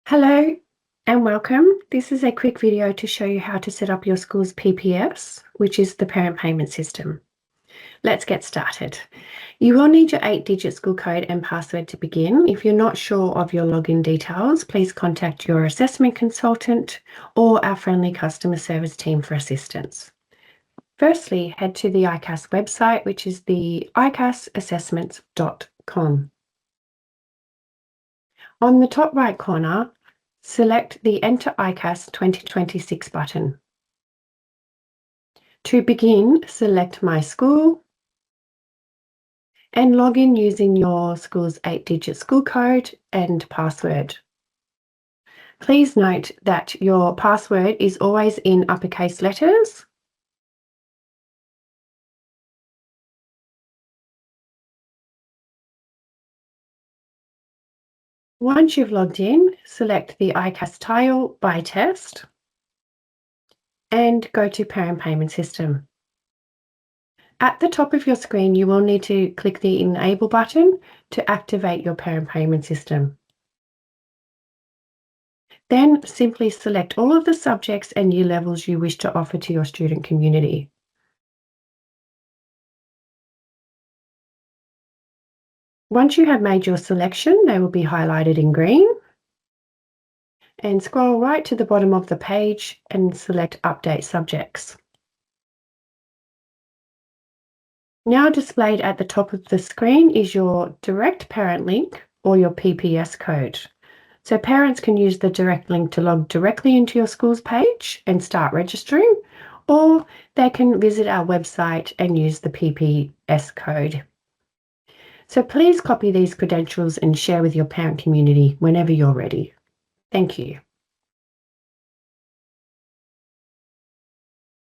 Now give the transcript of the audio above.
Hello and welcome. This is a quick video to show you how to set up your school's PPS, which is the parent payment system. Let's get started. You will need your 8-digit school code and password to begin. If you're not sure of your login details, please contact your assessment consultant or our friendly customer service team for assistance. Firstly, head to the ICAS website, which is the icasassessments.com. On the top right corner, select the Enter ICAS 2026 button. To begin, select My School and log in using your school's 8-digit school code and password. Please note that your password is always in uppercase letters. Once you've logged in, select the ICAS tile by test and go to Parent Payment System. At the top of your screen, you will need to click the Enable button to activate your parent payment system. Then simply select all of the subjects and year levels you wish to offer to your student community. Once you have made your selection, they will be highlighted in green. And scroll right to the bottom of the page and select Update Subjects. Now displayed at the top of the screen is your direct parent link or your PPS code. So parents can use the direct link to log directly into your school's page and start registering, or they can visit our website and use the PPS code. So please copy these credentials and share with your parent community whenever you're ready. Thank you.